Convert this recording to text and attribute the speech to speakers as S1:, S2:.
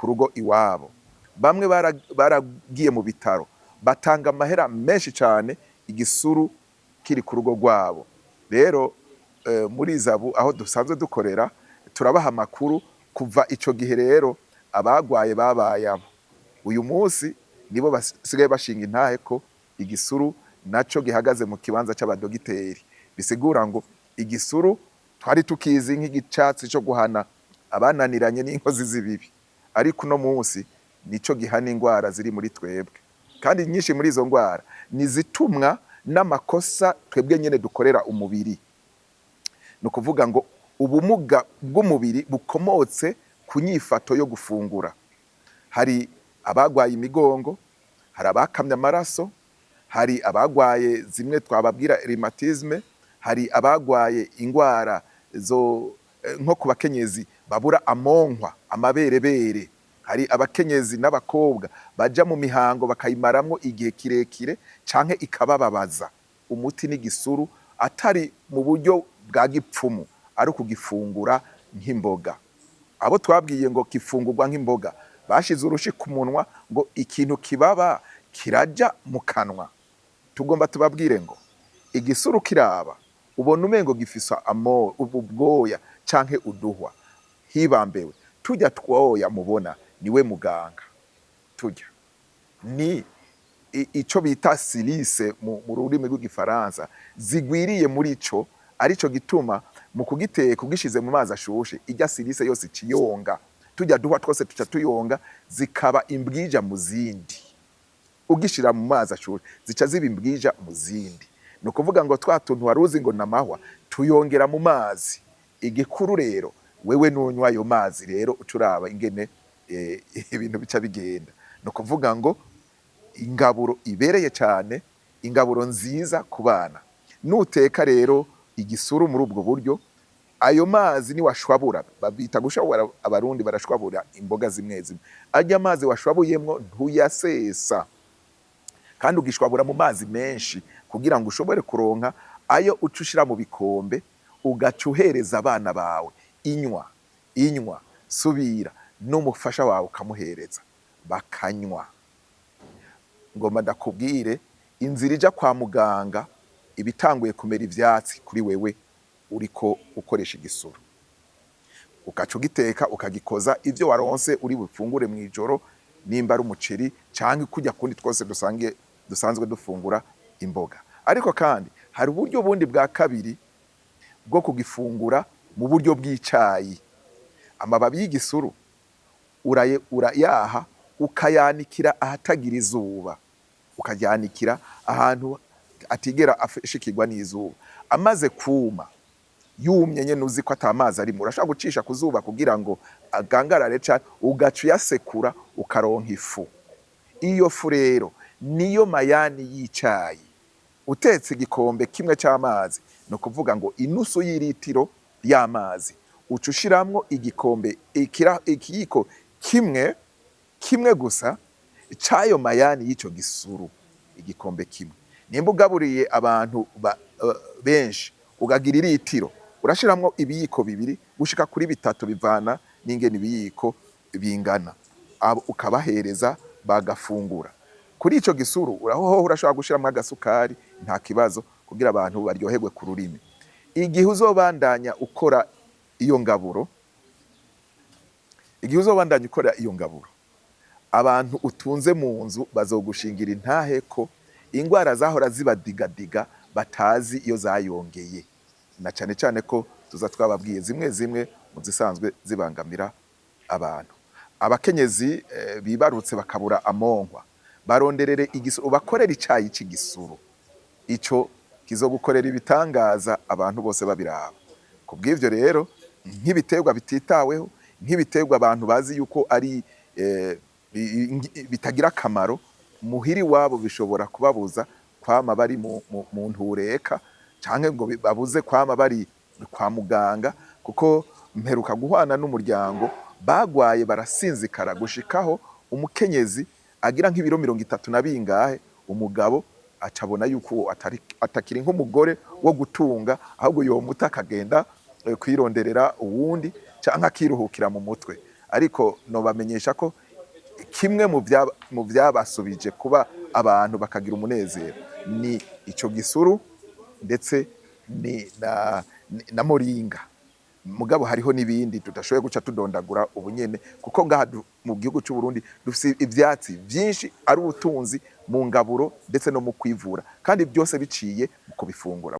S1: ku rugo iwabo, bamwe baragiye mu bitaro batanga amahera menshi cyane igisuru kiri ku rugo rwabo. Rero muri Izabu aho dusanzwe dukorera turabaha amakuru kuva ico gihe rero abagwaye babaye abo. Uyu munsi nibo basigaye bashinga intahe ko igisuru naco gihagaze mu kibanza c'abadogiteri, bisigura ngo igisuru twari tukizi nk'igicatsi cyo guhana abananiranye n'inkozi z'ibibi, ariko uno munsi nico gihana ingwara ziri muri twebwe, kandi nyinshi muri izo ngwara nizitumwa n'amakosa twebwe nyene dukorera umubiri. Ni ukuvuga ngo ubumuga bw'umubiri bukomotse ku nyifato yo gufungura. Hari abagwaye imigongo, hari abakamye amaraso, hari abagwaye zimwe twababwira rheumatisme, hari abagwaye ingwara zo nko ku bakenyezi babura amonkwa, amaberebere, hari abakenyezi n'abakobwa baja mu mihango bakayimaramwo igihe kirekire canke ikabababaza. Umuti n'igisuru atari mu buryo bwa gipfumu, ari ukugifungura nk'imboga. Abo twabwiye ngo gifungurwa nk'imboga bashize urushi ku munwa ngo ikintu kibaba kiraja mu kanwa. Tugomba tubabwire ngo igisuru kiraba ubona umengo gifisa ubwoya canke uduhwa, hibambewe turya twoya mubona niwe muganga. Turya ni ico bita silice mu rurimi rw'igifaransa zigwiriye muri ico, arico gituma mu kugiteka ugishize mu mazi ashushe irya silice yose ciyonga, turya duhwa twose tuca tuyonga zikaba imbwija mu zindi. Ugishira mu mazi ashushe zica ziba imbwija mu zindi. Ni ukuvuga ngo twa tuntu waruzi ngo namahwa tuyongera mu mazi. Igikuru rero wewe nunywa ayo mazi rero ucuraba ingene ibintu bica bigenda. Ni ukuvuga ngo ingaburo ibereye cyane, ingaburo nziza ku bana. Nuteka rero igisuru muri ubwo buryo, ayo mazi ni washwabura, babita gushwabura, abarundi barashwabura imboga zimwe zimwe. Ajya amazi washwabuyemwo ntuyasesa, kandi ugishwabura mu mazi menshi kugira ngo ushobore kuronka ayo ucushira mu bikombe ugaca uhereza abana bawe. Inywa subira n'umufasha wawe ukamuhereza bakanywa. Ngomba ndakubwire inzira ija kwa muganga ibitanguye kumera ivyatsi kuri wewe uriko ukoresha igisuru. Ugaca ugiteka ukagikoza ivyo waronse uri bufungure mwijoro, nimba ari umuceri canke kujya kundi twose dusanzwe dufungura imboga. Ariko kandi hari uburyo bundi bwa kabiri bwo kugifungura mu buryo bw'icayi. Amababi y'igisuru urayaha ukayanikira ahatagira izuba, ukajyanikira ahantu atigera ashikirwa n'izuba. Amaze kuma yumye nyene uzi ko atamazi arimo, urashaka gucisha ku zuba kugira ngo agangarare cyane, ugaca uyasekura ukaronka ifu. Iyo fu rero niyo mayani y'icayi. Utetse igikombe kimwe c'amazi, no kuvuga ngo inusu y'iritiro y'amazi uca ushiramwo igikombe ikiyiko kimwe gusa c'ayo mayani y'ico gisuru, igikombe kimwe. Nimba ugaburiye abantu benshi ugagira iritiro, urashiramwo ibiyiko bibiri gushika kuri bitatu bivana n'ingene ibiyiko bingana, ukabahereza bagafungura. Kuri ico gisuru urashobora gushiramwo agasukari nta kibazo kugira abantu baryoherwe ku rurimi. Igihe uzobandanya ukora iyo ngaburo, abantu utunze mu nzu bazogushingira intahe ko ingwara zahora zibadigadiga batazi iyo zayongeye, na cane cane ko tuza twababwiye zimwe mu zisanzwe zibangamira abantu. Abakenyezi bibarutse bakabura amonkwa, baronderere igisuru, bakorera icayi c'igisuru. Ico kizogukorera ibitangaza abantu bose babiraba. Kubw'ivyo rero nk'ibiterwa bititaweho, nk'ibiterwa abantu bazi yuko ari bitagira akamaro, muhiri wabo bishobora kubabuza kwama bari mu ntureka canke ngo babuze kwama bari kwa muganga, kuko mperuka guhwana n'umuryango bagwaye barasinzikara gushikaho umukenyezi agira nk'ibiro 30 na bingahe, umugabo acabona yuko atakiri nk'umugore wo gutunga, ahubwo yomuta akagenda kwironderera uwundi canke akiruhukira mu mutwe. ariko nobamenyesha ko kimwe mu vyabasubije kuba abantu bakagira umunezero ni ico gisuru ndetse na moringa. Mugabo hariho n'ibindi tudashoboye guca tudondagura ubunyene kuko ngaha mu gihugu c'u Burundi dufise ivyatsi vyinshi ari ubutunzi mu ngaburo ndetse no mu kwivura kandi byose biciye mu kubifungura.